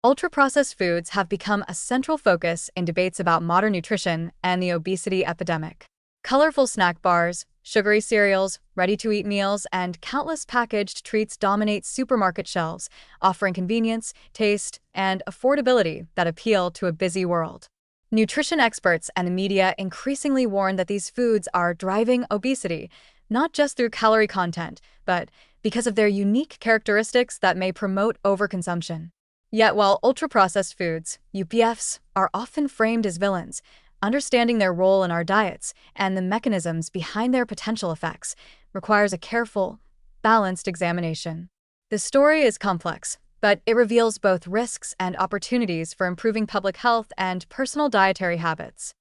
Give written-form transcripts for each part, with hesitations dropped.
Ultra-processed foods have become a central focus in debates about modern nutrition and the obesity epidemic. Colorful snack bars, sugary cereals, ready-to-eat meals, and countless packaged treats dominate supermarket shelves, offering convenience, taste, and affordability that appeal to a busy world. Nutrition experts and the media increasingly warn that these foods are driving obesity, not just through calorie content, but because of their unique characteristics that may promote overconsumption. Yet while ultra-processed foods, UPFs, are often framed as villains, understanding their role in our diets and the mechanisms behind their potential effects requires a careful, balanced examination. The story is complex, but it reveals both risks and opportunities for improving public health and personal dietary habits.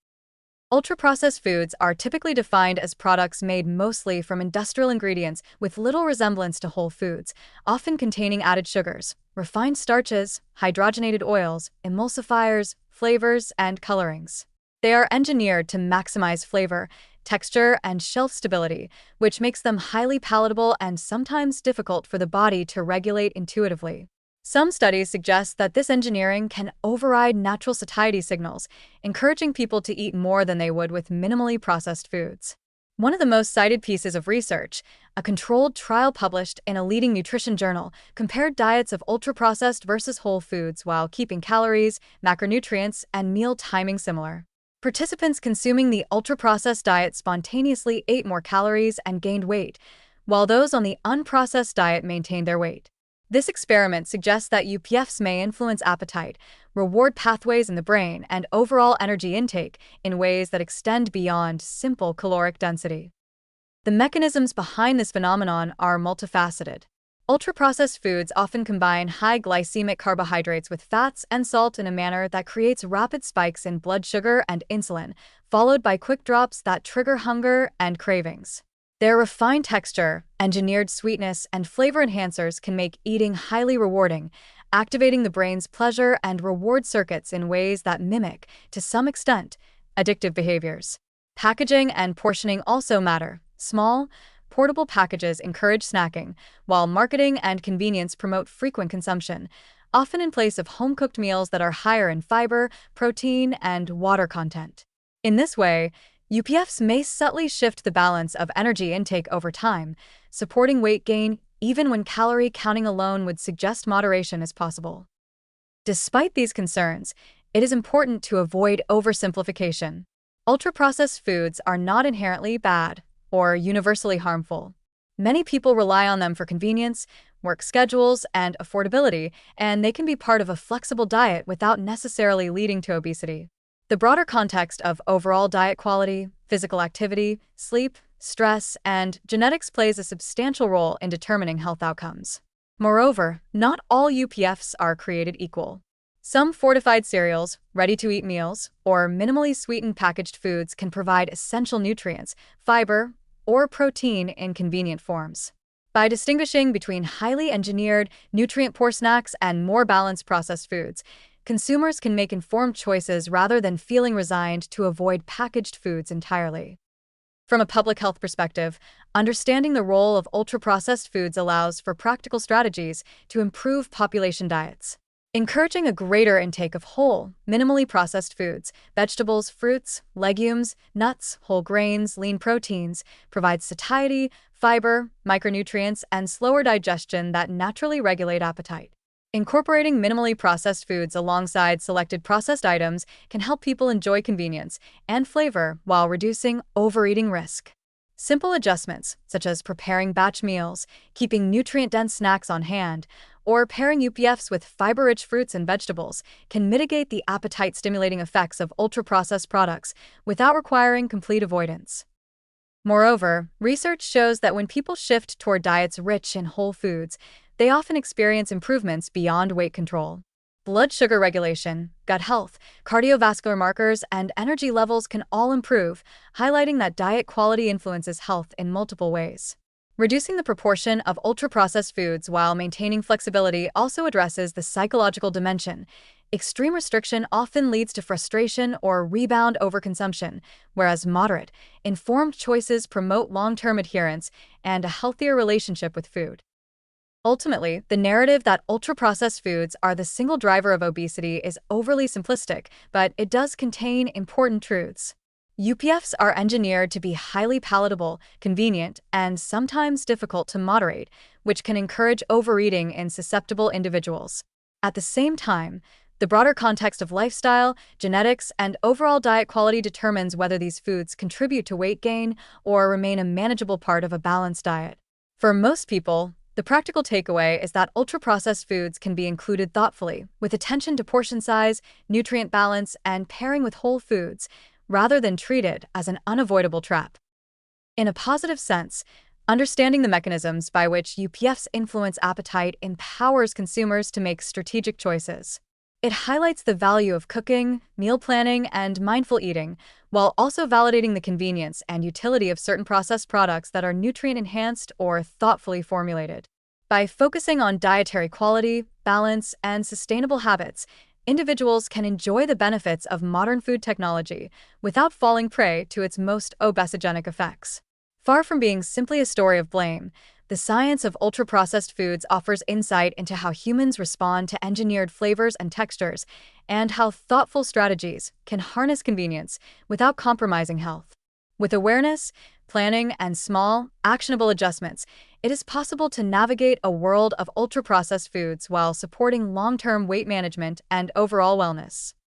Ultra-processed foods are typically defined as products made mostly from industrial ingredients with little resemblance to whole foods, often containing added sugars, refined starches, hydrogenated oils, emulsifiers, flavors, and colorings. They are engineered to maximize flavor, texture, and shelf stability, which makes them highly palatable and sometimes difficult for the body to regulate intuitively. Some studies suggest that this engineering can override natural satiety signals, encouraging people to eat more than they would with minimally processed foods. One of the most cited pieces of research, a controlled trial published in a leading nutrition journal, compared diets of ultra-processed versus whole foods while keeping calories, macronutrients, and meal timing similar. Participants consuming the ultra-processed diet spontaneously ate more calories and gained weight, while those on the unprocessed diet maintained their weight. This experiment suggests that UPFs may influence appetite, reward pathways in the brain, and overall energy intake in ways that extend beyond simple caloric density. The mechanisms behind this phenomenon are multifaceted. Ultra-processed foods often combine high glycemic carbohydrates with fats and salt in a manner that creates rapid spikes in blood sugar and insulin, followed by quick drops that trigger hunger and cravings. Their refined texture, engineered sweetness, and flavor enhancers can make eating highly rewarding, activating the brain's pleasure and reward circuits in ways that mimic, to some extent, addictive behaviors. Packaging and portioning also matter. Small, portable packages encourage snacking, while marketing and convenience promote frequent consumption, often in place of home-cooked meals that are higher in fiber, protein, and water content. In this way, UPFs may subtly shift the balance of energy intake over time, supporting weight gain even when calorie counting alone would suggest moderation is possible. Despite these concerns, it is important to avoid oversimplification. Ultra-processed foods are not inherently bad or universally harmful. Many people rely on them for convenience, work schedules, and affordability, and they can be part of a flexible diet without necessarily leading to obesity. The broader context of overall diet quality, physical activity, sleep, stress, and genetics plays a substantial role in determining health outcomes. Moreover, not all UPFs are created equal. Some fortified cereals, ready-to-eat meals, or minimally sweetened packaged foods can provide essential nutrients, fiber, or protein in convenient forms. By distinguishing between highly engineered, nutrient-poor snacks and more balanced processed foods, consumers can make informed choices rather than feeling resigned to avoid packaged foods entirely. From a public health perspective, understanding the role of ultra-processed foods allows for practical strategies to improve population diets. Encouraging a greater intake of whole, minimally processed foods, vegetables, fruits, legumes, nuts, whole grains, lean proteins, provides satiety, fiber, micronutrients, and slower digestion that naturally regulate appetite. Incorporating minimally processed foods alongside selected processed items can help people enjoy convenience and flavor while reducing overeating risk. Simple adjustments, such as preparing batch meals, keeping nutrient-dense snacks on hand, or pairing UPFs with fiber-rich fruits and vegetables, can mitigate the appetite-stimulating effects of ultra-processed products without requiring complete avoidance. Moreover, research shows that when people shift toward diets rich in whole foods, they often experience improvements beyond weight control. Blood sugar regulation, gut health, cardiovascular markers, and energy levels can all improve, highlighting that diet quality influences health in multiple ways. Reducing the proportion of ultra-processed foods while maintaining flexibility also addresses the psychological dimension. Extreme restriction often leads to frustration or rebound overconsumption, whereas moderate, informed choices promote long-term adherence and a healthier relationship with food. Ultimately, the narrative that ultra-processed foods are the single driver of obesity is overly simplistic, but it does contain important truths. UPFs are engineered to be highly palatable, convenient, and sometimes difficult to moderate, which can encourage overeating in susceptible individuals. At the same time, the broader context of lifestyle, genetics, and overall diet quality determines whether these foods contribute to weight gain or remain a manageable part of a balanced diet. For most people, the practical takeaway is that ultra-processed foods can be included thoughtfully, with attention to portion size, nutrient balance, and pairing with whole foods, rather than treated as an unavoidable trap. In a positive sense, understanding the mechanisms by which UPFs influence appetite empowers consumers to make strategic choices. It highlights the value of cooking, meal planning, and mindful eating, while also validating the convenience and utility of certain processed products that are nutrient-enhanced or thoughtfully formulated. By focusing on dietary quality, balance, and sustainable habits, individuals can enjoy the benefits of modern food technology without falling prey to its most obesogenic effects. Far from being simply a story of blame, the science of ultra-processed foods offers insight into how humans respond to engineered flavors and textures, and how thoughtful strategies can harness convenience without compromising health. With awareness, planning, and small, actionable adjustments, it is possible to navigate a world of ultra-processed foods while supporting long-term weight management and overall wellness.